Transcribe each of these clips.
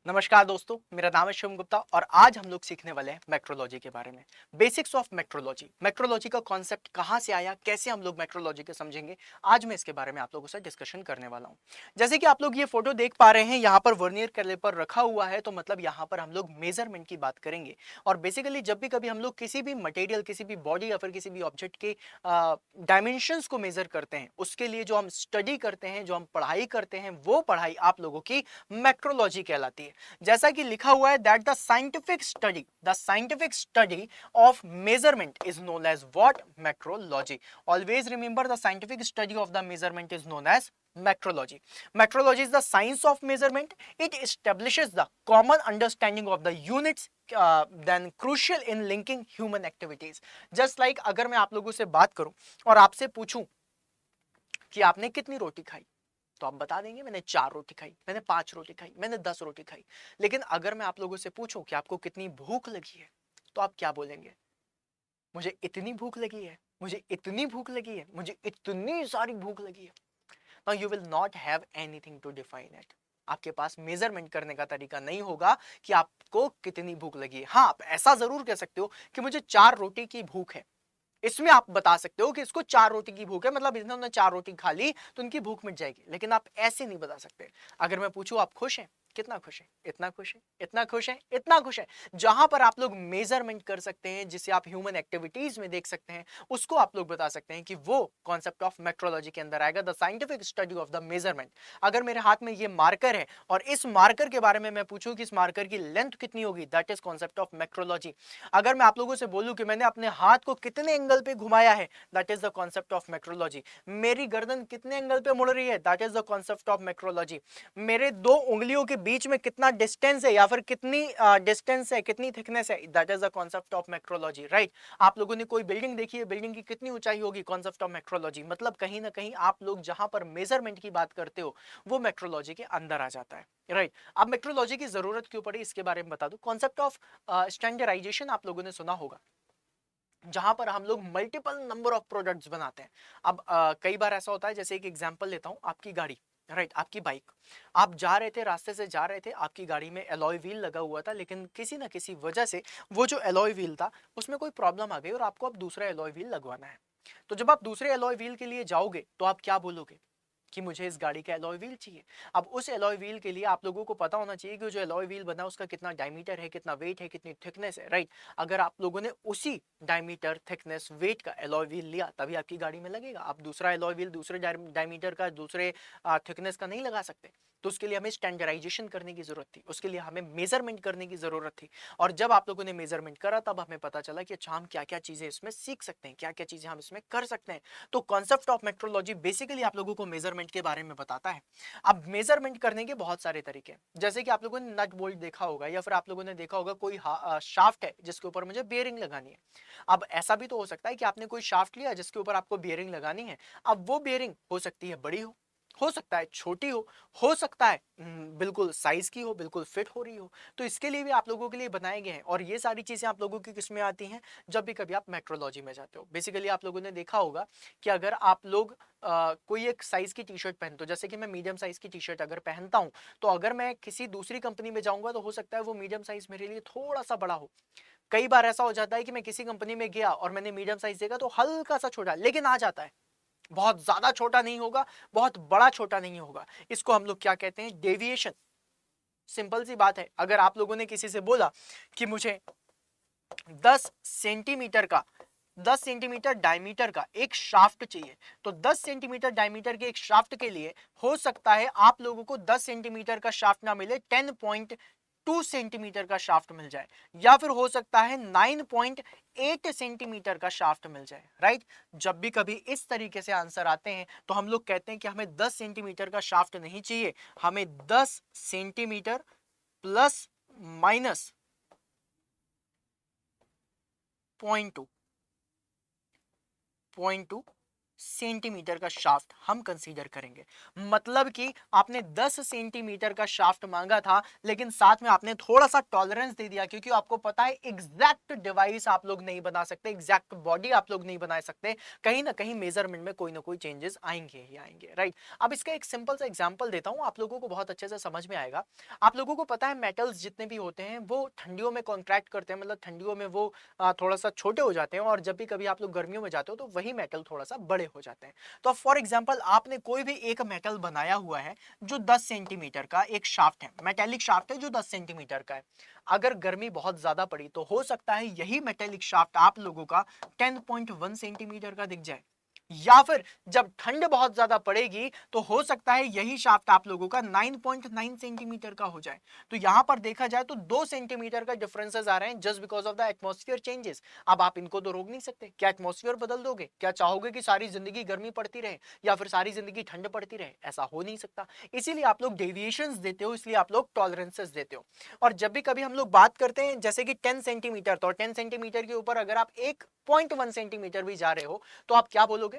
नमस्कार दोस्तों, मेरा नाम है शिवम गुप्ता और आज हम लोग सीखने वाले हैं मेट्रोलॉजी के बारे में। Basics of metrology. मेट्रोलॉजी का कॉन्सेप्ट कहाँ से आया, कैसे हम लोग मेट्रोलॉजी को समझेंगे, आज मैं इसके बारे में आप लोगों से डिस्कशन करने वाला हूँ। जैसे कि आप लोग ये फोटो देख पा रहे हैं, यहाँ पर वर्नियर कैलिपर रखा हुआ है, तो मतलब यहाँ पर हम लोग मेजरमेंट की बात करेंगे। और बेसिकली जब भी कभी हम लोग किसी भी मटेरियल, किसी भी बॉडी या फिर किसी भी ऑब्जेक्ट के डायमेंशंस को मेजर करते हैं, उसके लिए जो हम स्टडी करते हैं, जो हम पढ़ाई करते हैं, वो पढ़ाई आप लोगों की मेट्रोलॉजी कहलाती है। जैसा कि लिखा हुआ है that the scientific study of measurement is known as what? Metrology. Always remember the scientific study of the measurement is known as metrology. Metrology is the science of measurement. It establishes the common understanding of the units then crucial in linking human activities. Just like अगर मैं आप लोगों से बात करूं और आपसे पूछूं कि आपने कितनी रोटी खाई, तो आप बता देंगे मैंने 4 रोटी खाई, मैंने 5 रोटी खाई, मैंने 10 रोटी खाई। लेकिन अगर मैं आप लोगों से पूछूं कि आपको कितनी भूख लगी है, तो आप क्या बोलेंगे? मुझे इतनी भूख लगी है, मुझे इतनी भूख लगी है, मुझे इतनी सारी भूख लगी है। Now you will not have anything to define it. आपके पास मेजरमेंट करने का तरीका नहीं होगा कि आपको कितनी भूख लगी है। हाँ, आप ऐसा जरूर कह सकते हो कि मुझे 4 रोटी की भूख है। इसमें आप बता सकते हो कि इसको 4 रोटी की भूख है, मतलब इन्होंने 4 रोटी खा ली तो उनकी भूख मिट जाएगी। लेकिन आप ऐसे नहीं बता सकते। अगर मैं पूछूं आप खुश हैं, कितना खुश है, इतना खुश है, इतना खुश है, इतना खुश है, जहां पर आप लोग मेजरमेंट कर सकते हैं, जिसे आप ह्यूमन एक्टिविटीज में देख सकते हैं, उसको आप लोग बता सकते हैं कि वो कॉन्सेप्ट ऑफ मेट्रोलॉजी के अंदर आएगा, the scientific study of the measurement. अगर मेरे हाथ में ये मार्कर है और इस मार्कर के बारे में मैं पूछूं कि इस मार्कर की लेंथ कितनी होगी, that is concept of metrology. अगर मैं आप लोगों से बोलूं कि मैंने अपने हाथ को कितने एंगल पे घुमाया है, that is the concept of metrology. मेरी गर्दन कितने एंगल पे मुड़ रही है, that is the concept of metrology. मेरे दो उंगलियों के बीच में कितना डिस्टेंस है या फिर कितनी डिस्टेंस है, कितनी थिकनेस है, that is the concept of metrology, right. आप लोगों ने कोई बिल्डिंग देखी है, बिल्डिंग की कितनी ऊंचाई होगी, कॉन्सेप्ट ऑफ मेट्रोलॉजी। मतलब कहीं ना कहीं आप लोग जहां पर मेजरमेंट की बात करते हो, वो मेट्रोलॉजी के अंदर आ जाता है, राइट। अब मेट्रोलॉजी की जरूरत क्यों पड़ी, इसके बारे में बता दूं। कॉन्सेप्ट ऑफ स्टैंडर्डाइजेशन आप लोगों ने सुना होगा, जहां पर हम लोग मल्टीपल नंबर ऑफ प्रोडक्ट्स बनाते हैं। अब कई बार ऐसा होता है, जैसे एक एग्जांपल लेता हूं, आपकी गाड़ी, राइट, आपकी बाइक। आप जा रहे थे, रास्ते से जा रहे थे, आपकी गाड़ी में एलॉय व्हील लगा हुआ था, लेकिन किसी ना किसी वजह से वो जो एलॉय व्हील था उसमें कोई प्रॉब्लम आ गई और आपको अब दूसरा एलॉय व्हील लगवाना है। तो जब आप दूसरे एलॉय व्हील के लिए जाओगे तो आप क्या बोलोगे कि मुझे इस गाड़ी का एलॉय व्हील चाहिए। अब उस एलॉय व्हील के लिए आप लोगों को पता होना चाहिए कि जो एलॉय व्हील बना उसका कितना डायमीटर है, कितना वेट है, कितनी थिकनेस है, राइट। अगर आप लोगों ने उसी डायमीटर, थिकनेस, वेट का एलॉय व्हील लिया तभी आपकी गाड़ी में लगेगा। आप दूसरा एलॉय व्हील दूसरे डायमीटर का, दूसरे थिकनेस का नहीं लगा सकते। तो उसके लिए हमें स्टैंडर्डाइजेशन करने की जरूरत थी, उसके लिए हमें मेजरमेंट करने की जरूरत थी। और जब आप लोगों ने मेजरमेंट करा तब हमें पता चला कि अच्छा हम क्या क्या चीजें इसमें सीख सकते हैं, क्या क्या चीजें हम इसमें कर सकते हैं। तो कॉन्सेप्ट ऑफ मेट्रोलॉजी बेसिकली आप लोगों को मेजरमेंट के बारे में बताता है। अब मेजरमेंट करने के बहुत सारे तरीके हैं, जैसे कि आप लोगों ने नट बोल्ट देखा होगा या फिर आप लोगों ने देखा होगा कोई शाफ्ट है जिसके ऊपर मुझे बेयरिंग लगानी है। अब ऐसा भी तो हो सकता है कि आपने कोई शाफ्ट लिया जिसके ऊपर आपको बेयरिंग लगानी है। अब वो बेयरिंग हो सकती है बड़ी हो सकता है छोटी हो सकता है बिल्कुल साइज की हो, बिल्कुल फिट हो रही हो। तो इसके लिए भी आप लोगों के लिए बनाए गए हैं, और ये सारी चीजें आप लोगों की किस में आती हैं, जब भी कभी आप मेट्रोलॉजी में जाते हो। बेसिकली आप लोगों ने देखा होगा कि अगर आप लोग कोई एक साइज की टी शर्ट पहनते हो, जैसे कि मैं मीडियम साइज की टी शर्ट अगर पहनता हूं, तो अगर मैं किसी दूसरी कंपनी में जाऊंगा तो हो सकता है वो मीडियम साइज मेरे लिए थोड़ा सा बड़ा हो। कई बार ऐसा हो जाता है कि मैं किसी कंपनी में गया और मैंने मीडियम साइज देखा तो हल्का सा छोटा लेकिन आ जाता है, बहुत ज्यादा छोटा नहीं होगा, बहुत बड़ा छोटा नहीं होगा। इसको हम लोग क्या कहते हैं, डेविएशन। सिंपल सी बात है, अगर आप लोगों ने किसी से बोला कि मुझे 10 सेंटीमीटर का 10 सेंटीमीटर डायमीटर का एक शाफ्ट चाहिए, तो 10 सेंटीमीटर डायमीटर के एक शाफ्ट के लिए हो सकता है आप लोगों को 10 सेंटीमीटर का शाफ्ट ना मिले, 10.2 सेंटीमीटर का शाफ्ट मिल जाए, या फिर हो सकता है 9.8 सेंटीमीटर का शाफ्ट मिल जाए, राइट। जब भी कभी इस तरीके से आंसर आते हैं तो हम लोग कहते हैं कि हमें 10 सेंटीमीटर का शाफ्ट नहीं चाहिए, हमें 10 सेंटीमीटर प्लस माइनस 0.2 सेंटीमीटर का शाफ्ट हम कंसीडर करेंगे। मतलब कि आपने 10 सेंटीमीटर का शाफ्ट मांगा था, लेकिन साथ में आपने थोड़ा सा टॉलरेंस दे दिया, क्योंकि आपको पता है एग्जैक्ट डिवाइस आप लोग नहीं बना सकते, एग्जैक्ट बॉडी आप लोग नहीं बना सकते, कहीं ना कहीं मेजरमेंट में कोई ना कोई चेंजेस आएंगे ही आएंगे, राइट। अब इसका एक सिंपल सा एग्जांपल देता हूं, आप लोगों को बहुत अच्छे से समझ में आएगा। आप लोगों को पता है मेटल्स जितने भी होते हैं वो ठंडियों में कॉन्ट्रैक्ट करते हैं, मतलब ठंडियों में वो थोड़ा सा छोटे हो जाते हैं, और जब भी कभी आप लोग गर्मियों में जाते हो तो वही मेटल थोड़ा सा बड़े हो जाते हैं। तो फॉर एग्जांपल आपने कोई भी एक मेटल बनाया हुआ है जो 10 सेंटीमीटर का एक शाफ्ट है, मेटेलिक शाफ्ट है जो 10 सेंटीमीटर का है। अगर गर्मी बहुत ज्यादा पड़ी तो हो सकता है यही मेटेलिक शाफ्ट आप लोगों का 10.1 सेंटीमीटर का दिख जाए, या फिर जब ठंड बहुत ज्यादा पड़ेगी तो हो सकता है यही शाफ्ट आप लोगों का 9.9 सेंटीमीटर का हो जाए। तो यहां पर देखा जाए तो 2 सेंटीमीटर का डिफरेंसेस आ रहे हैं just because of the atmosphere changes. अब आप इनको तो रोक नहीं सकते, क्या एटमॉस्फेयर बदल दोगे? क्या चाहोगे कि सारी जिंदगी गर्मी पड़ती रहे या फिर सारी जिंदगी ठंड पड़ती रहे? ऐसा हो नहीं सकता। इसीलिए आप लोग डेविएशंस देते हो, इसलिए आप लोग टॉलरेंसेस देते हो। और जब भी कभी हम लोग बात करते हैं जैसे कि 10 सेंटीमीटर, तो 10 सेंटीमीटर के ऊपर अगर आप 1.1 सेंटीमीटर भी जा रहे हो तो आप क्या बोलोगे?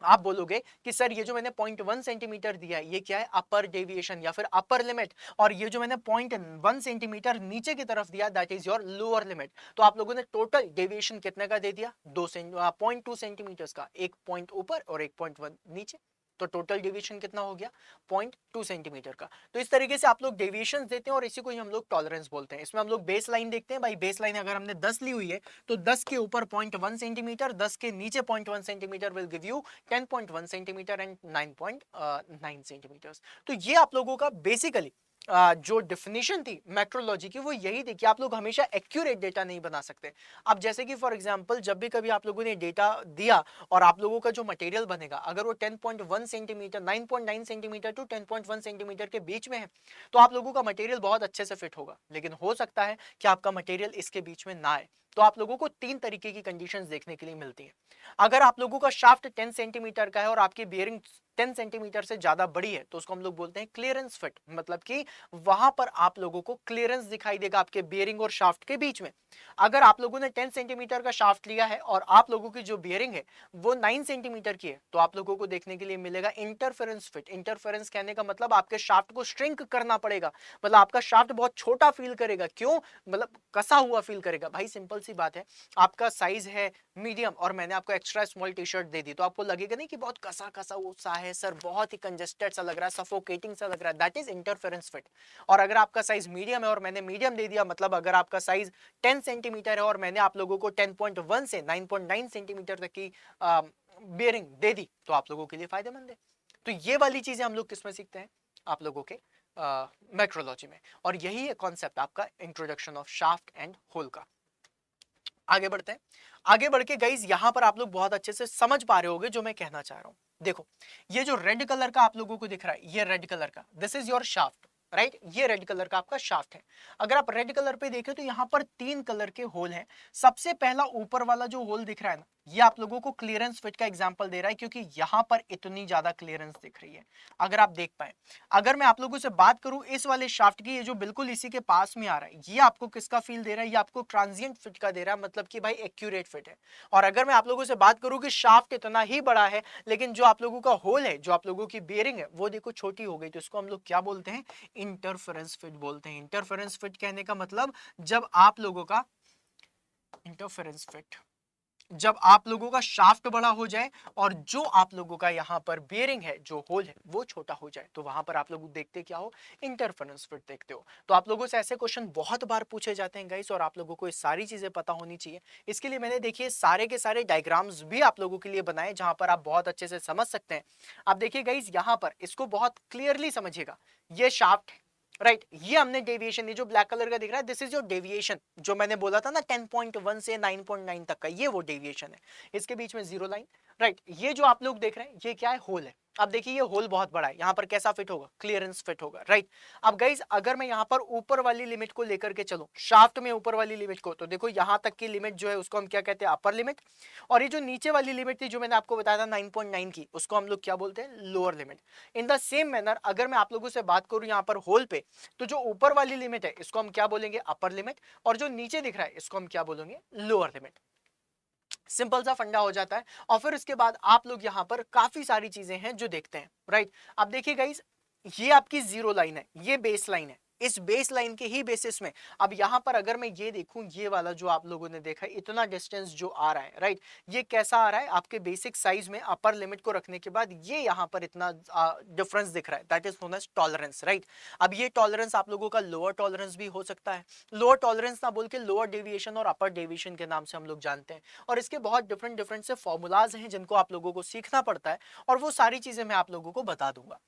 आप बोलोगे कि सर ये जो मैंने 0.1 सेंटीमीटर दिया है ये क्या है? अपर डेविएशन या फिर अपर लिमिट। और ये जो मैंने 0.1 सेंटीमीटर नीचे की तरफ दिया that is your lower limit. तो आप लोगों ने टोटल डेविएशन कितने का दे दिया? 0.2 सेंटीमीटर का, एक पॉइंट ऊपर और एक पॉइंट नीचे। तो टोटल डेविएशन कितना हो गया? 0.2 सेंटीमीटर का। तो इस तरीके से आप लोग डेविएशन देते हैं और इसी को ही हम लोग टॉलरेंस बोलते हैं। इसमें हम लोग बेस लाइन देखते हैं। भाई बेस लाइन अगर हमने 10 ली हुई है तो 10 के ऊपर 0.1 सेंटीमीटर, 10 के नीचे 0.1 centimetre will give you 10.1 centimetre and 9.9 centimetres. तो ये आप लोगों का बेसिकली जो डेफिनेशन थी मेट्रोलॉजी की वो यही थी कि आप लोग हमेशा एक्यूरेट डेटा नहीं बना सकते। अब जैसे कि फॉर एग्जांपल जब भी कभी आप लोगों ने डेटा दिया और आप लोगों का जो मटेरियल बनेगा अगर वो 10.1 सेंटीमीटर 9.9 सेंटीमीटर टू 10.1 सेंटीमीटर के बीच में है तो आप लोगों का मटेरियल बहुत अच्छे से फिट होगा। लेकिन हो सकता है कि आपका मटेरियल इसके बीच में ना आए। तो आप लोगों को 3 तरीके की कंडीशंस देखने के लिए मिलती हैं। अगर आप लोगों का शाफ्ट 10 सेंटीमीटर का है और आपकी बियरिंग 10 सेंटीमीटर से ज्यादा बड़ी है तो उसको हम लोग बोलते हैं क्लियरेंस फिट, मतलब कि वहां पर आप लोगों को क्लियरेंस दिखाई देगा आपके बियरिंग और शाफ्ट के बीच में। अगर आप लोगों ने 10 सेंटीमीटर का शाफ्ट लिया है और आप लोगों की जो बियरिंग है वो 9 सेंटीमीटर की है तो आप लोगों को देखने के लिए मिलेगा इंटरफेरेंस फिट। इंटरफेरेंस कहने का मतलब आपके शाफ्ट को श्रिंक करना पड़ेगा, मतलब आपका शाफ्ट बहुत छोटा फील करेगा। क्यों? मतलब कसा हुआ फील करेगा। भाई सिंपल सी बात है, आपका साइज है मीडियम और मैंने आपको एक्स्ट्रा स्मॉल टी शर्ट दे दी तो आपको लगेगा नहीं कि बहुत कसा कसा सा है सर, बहुत ही कंजेस्टेड सा लग रहा है, सफोकेटिंग सा लग रहा है, दैट इज इंटरफेरेंस फिट। और अगर आपका साइज मीडियम है और मैंने मीडियम दे दिया, मतलब अगर आपका साइज 10 सेंटीमीटर है और मैंने आप लोगों को 10.1 से 9.9 सेंटीमीटर तक की बियरिंग दे दी तो आप लोगों के लिए फायदेमंद है। तो ये वाली चीजें हम लोग किसमें सीखते हैं? आप लोगों के मेट्रोलॉजी में। और यही है कॉन्सेप्ट आपका introduction of shaft and hole का। आगे बढ़ते हैं। आगे बढ़ के गाइस यहां पर आप लोग बहुत अच्छे से समझ पा रहे होंगे जो मैं कहना चाह रहा हूं। देखो ये जो रेड कलर का आप लोगों को दिख रहा है, ये रेड कलर का this is your shaft, right. ये रेड कलर का आपका शाफ्ट है। अगर आप रेड कलर पे देखें तो यहां पर 3 कलर के होल हैं। सबसे पहला ऊपर वाला जो होल दिख रहा है ना, ये आप लोगों को क्लियरेंस फिट का एग्जांपल दे रहा है क्योंकि यहां पर इतनी ज्यादा क्लियरेंस दिख रही है। अगर आप देख पाए, अगर मैं आप लोगों से बात करूं इस वाले शाफ्ट की, ये जो बिल्कुल इसी के पास में आ रहा है, ये आपको किसका फील दे रहा है? ये आपको ट्रांजिएंट फिट का दे रहा है, मतलब कि भाई एक्यूरेट फिट है। और अगर मैं आप लोगों से बात करूं कि शाफ्ट इतना ही बड़ा है लेकिन जो आप लोगों का होल है, जो आप लोगों की बेयरिंग है वो देखो छोटी हो गई, तो इसको हम लोग क्या बोलते हैं? इंटरफेरेंस फिट बोलते हैं। इंटरफेरेंस फिट कहने का मतलब जब आप लोगों का इंटरफेरेंस फिट, जब आप लोगों का शाफ्ट बड़ा हो जाए और जो आप लोगों का यहां पर बेयरिंग है, जो होल है वो छोटा हो जाए, तो वहां पर आप लोग देखते क्या हो? इंटरफेरेंस फिट देखते हो। तो आप लोगों से ऐसे क्वेश्चन बहुत बार पूछे जाते हैं गाइस और आप लोगों को ये सारी चीजें पता होनी चाहिए। इसके लिए मैंने देखिए सारे के सारे डायग्राम्स भी आप लोगों के लिए बनाए जहां पर आप बहुत अच्छे से समझ सकते हैं। आप देखिए गाइस यहां पर इसको बहुत क्लियरली समझिएगा। ये शाफ्ट राइट, ये हमने डेविएशन, ये जो ब्लैक कलर का दिख रहा है दिस इज योर डेविएशन, जो मैंने बोला था ना 10.1 से 9.9 तक का, ये वो डेविएशन है। इसके बीच में जीरो लाइन, राइट। ये जो आप लोग देख रहे हैं ये क्या है? होल है। अब देखिए ये होल बहुत बड़ा है, यहां पर कैसा फिट होगा? क्लियरेंस फिट होगा, राइट। अब गाइस अगर मैं यहां पर ऊपर वाली लिमिट को लेकर के चलूं, शाफ्ट में ऊपर वाली लिमिट को, तो देखो यहां तक की लिमिट जो है उसको हम क्या कहते हैं? Upper limit. और ये जो नीचे वाली लिमिट थी जो मैंने आपको बताया था 9.9 की, उसको हम लोग क्या बोलते हैं? Lower limit. In the same manner अगर मैं आप लोगों से बात करूं यहां पर होल पे, तो जो ऊपर वाली लिमिट है इसको हम क्या बोलेंगे? Upper limit. और जो नीचे दिख रहा है इसको हम क्या बोलेंगे? Lower limit. सिंपल सा फंडा हो जाता है। और फिर उसके बाद आप लोग यहाँ पर काफी सारी चीजें हैं जो देखते हैं, राइट। अब देखिए गाइस, ये आपकी जीरो लाइन है, ये बेस लाइन है। इस बेस लाइन के ही बेसिस में अब यहां पर अगर मैं ये देखूं, ये वाला जो आप लोगों ने देखा इतना डिस्टेंस जो आ रहा है, राइट, ये कैसा आ रहा है आपके बेसिक साइज में अपर लिमिट को रखने के बाद ये यहां पर इतना डिफरेंस दिख रहा है, that is known as tolerance, right. अब ये टॉलरेंस आप लोगों का लोअर टॉलरेंस भी हो सकता है। लोअर टॉलरेंस ना बोल के लोअर डेविएशन और अपर डेविएशन के नाम से हम लोग जानते हैं, और इसके बहुत डिफरेंट डिफरेंट से फॉर्मूलाज हैं जिनको आप लोगों को सीखना पड़ता है, और वो सारी चीजें मैं आप लोगों को बता दूंगा,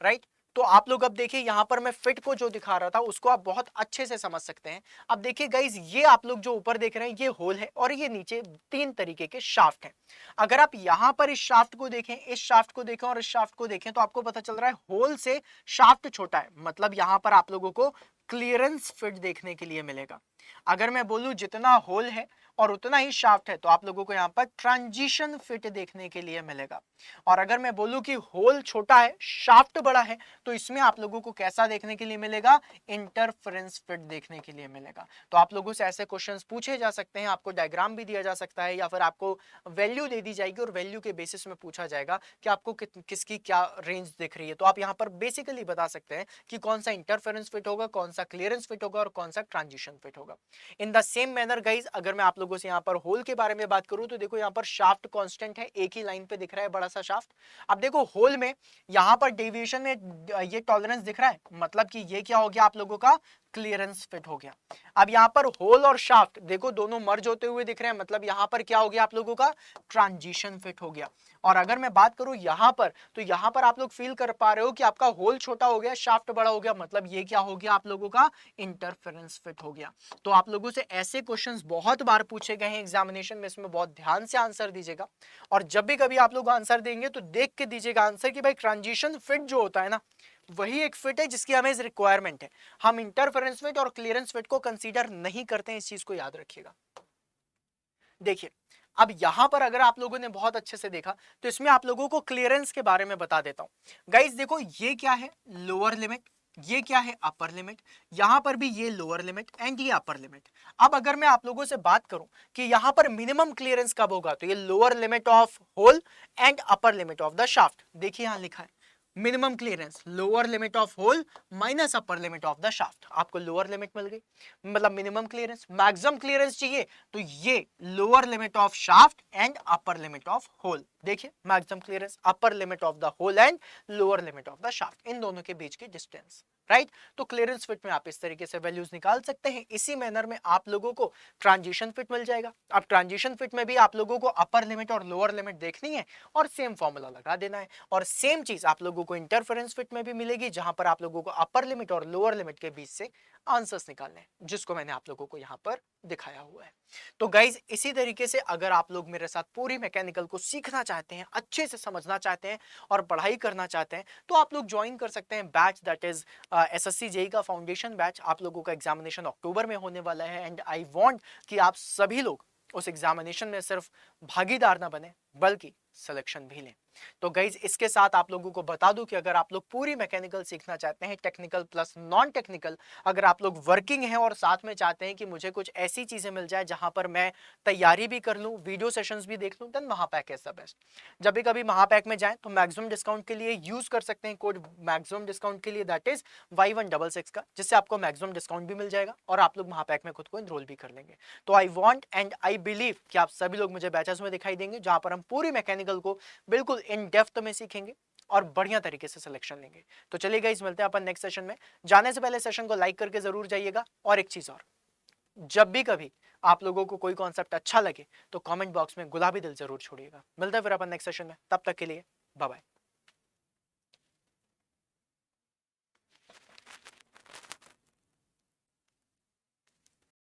राइट। तो आप लोग अब देखिए यहां पर मैं फिट को जो दिखा रहा था उसको आप बहुत अच्छे से समझ सकते हैं। अब देखिए गाइज, ये आप लोग जो ऊपर देख रहे हैं ये होल है, और ये नीचे 3 तरीके के शाफ्ट हैं। अगर आप यहां पर इस शाफ्ट को देखें, इस शाफ्ट को देखें और इस शाफ्ट को देखें, तो आपको पता चल रहा है होल से शाफ्ट छोटा है, मतलब यहां पर आप लोगों को क्लियरेंस फिट देखने के लिए मिलेगा। अगर मैं बोलूं जितना होल है और उतना ही शाफ्ट है, तो आप लोगों को यहाँ पर ट्रांजिशन फिट देखने के लिए मिलेगा। और अगर मैं बोलूं कि होल छोटा है शाफ्ट बड़ा है, तो इसमें आप लोगों को कैसा देखने के लिए मिलेगा, इंटरफेरेंस फिट देखने के लिए मिलेगा। तो आप लोगों से ऐसे क्वेश्चंस पूछे जा सकते हैं, आपको डायग्राम भी दिया जा सकता है, या फिर आपको वैल्यू दे दी जाएगी और वैल्यू के बेसिस में पूछा जाएगा कि आपको किसकी क्या रेंज दिख रही है। तो आप यहाँ पर बेसिकली बता सकते हैं कि कौन सा इंटरफेरेंस फिट होगा, कौन सा क्लियरेंस फिट होगा और कौन सा ट्रांजिशन फिट होगा। In the same manner guys, अगर मैं आप लोगों से यहाँ पर होल के बारे में बात करूं, तो देखो यहाँ पर शाफ्ट कांस्टेंट है, एक ही लाइन पे दिख रहा है बड़ा सा शाफ्ट। अब देखो होल में यहाँ पर डेविएशन में ये टॉलरेंस दिख रहा है, मतलब कि ये क्या हो गया आप लोगों का क्लियरेंस फिट हो गया। अब यहाँ पर होल और शाफ्ट देखो दोनों मर्ज होते हुए दिख रहे हैं, मतलब यहाँ पर क्या हो गया आप लोगों का ट्रांजिशन फिट हो गया। और अगर मैं बात करूं यहाँ पर, तो यहाँ पर आप लोग फील कर पा रहे हो कि आपका होल छोटा हो गया, शाफ्ट बड़ा हो गया, मतलब ये क्या हो गया आप लोगों का इंटरफेरेंस फिट हो गया। तो आप लोगों से ऐसे क्वेश्चंस बहुत बार पूछे गए हैं एग्जामिनेशन में, इसमें बहुत ध्यान से आंसर दीजिएगा। और जब भी कभी आप लोग आंसर देंगे तो देख के दीजिएगा आंसर कि भाई ट्रांजिशन फिट जो होता है ना, वही एक फिट है जिसकी हमें रिक्वायरमेंट है। हम इंटरफेरेंस फिट और क्लियरेंस फिट को कंसीडर नहीं करते हैं, इस चीज को याद रखिएगा। देखिए अब यहां पर अगर आप लोगों ने बहुत अच्छे से देखा, तो इसमें आप लोगों को क्लियरेंस के बारे में बता देता हूं। गाइस देखो ये क्या है लोअर लिमिट, ये क्या है अपर लिमिट, यहां पर भी ये लोअर लिमिट एंड ये अपर लिमिट। अब अगर मैं आप लोगों से बात करूं कि यहां पर मिनिमम क्लियरेंस कब होगा, तो ये lower limit of hole and upper limit of the shaft. देखिए यहां लिखा है minimum clearance lower limit of hole minus upper limit of the shaft. आपको लोअर लिमिट मिल गई, मतलब मिनिमम क्लियरेंस। मैक्सिमम क्लियरेंस चाहिए तो ये lower limit of shaft and upper limit of hole. देखिए maximum clearance upper limit of the hole and lower limit of the shaft, इन दोनों के बीच की डिस्टेंस, राइट। तो क्लियरेंस फिट में आप इस तरीके से वैल्यूज निकाल सकते हैं। इसी मैनर में आप लोगों को ट्रांजिशन फिट मिल जाएगा। अब ट्रांजिशन फिट में भी आप लोगों को अपर लिमिट और लोअर लिमिट देखनी है और सेम फॉर्मूला लगा देना है। और सेम चीज आप लोगों को इंटरफेरेंस फिट में भी मिलेगी, जहां पर आप लोगों को अपर लिमिट और लोअर लिमिट के बीच से आंसर्स निकालने हैं, जिसको मैंने आप लोगों को यहां पर दिखाया हुआ है। तो गाइज इसी तरीके से अगर आप लोग मेरे साथ पूरी मैकेनिकल को सीखना चाहते हैं, अच्छे से समझना चाहते हैं और पढ़ाई करना चाहते हैं, तो आप लोग ज्वाइन कर सकते हैं batch, that is SSC JE का फाउंडेशन बैच। आप लोगों का एग्जामिनेशन अक्टूबर में होने वाला है, एंड आई वांट कि आप सभी लोग उस एग्जामिनेशन में सिर्फ भागीदार ना बने बल्कि सिलेक्शन भी लें। तो गाइज इसके साथ आप लोगों को बता दूं कि अगर आप लोग पूरी मैकेनिकल सीखना चाहते हैं, टेक्निकल प्लस नॉन टेक्निकल, अगर आप लोग वर्किंग हैं और साथ में चाहते हैं कि मुझे कुछ ऐसी चीजें मिल जाए जहां पर मैं तैयारी भी कर लूं, वीडियो सेशंस भी देख लूं, देन महापैक इज द बेस्ट। जब भी कभी महापैक में जाएं तो मैक्सिमम डिस्काउंट के लिए यूज कर सकते हैं कोड मैक्सिमम डिस्काउंट के लिए, दैट इज Y166 का, जिससे आपको मैक्सिमम डिस्काउंट भी मिल जाएगा और आप लोग महापैक में खुद को इनरोल भी कर लेंगे। तो I want and I believe कि आप सभी लोग मुझे बैचेस में दिखाई देंगे, जहां पर हम पूरी मैकेनिकल को बिल्कुल इन डेप्थ में सीखेंगे और बढ़िया तरीके से सिलेक्शन लेंगे। तो चलिए गाइस मिलते हैं अपन नेक्स्ट सेशन में। जाने से पहले सेशन को लाइक करके जरूर जाइएगा। और एक चीज और, जब भी कभी आप लोगों को कोई कॉन्सेप्ट अच्छा लगे तो कमेंट बॉक्स में गुलाबी दिल जरूर छोड़िएगा। मिलते हैं फिर अपन नेक्स्ट सेशन में, तब तक के लिए बाय बाय।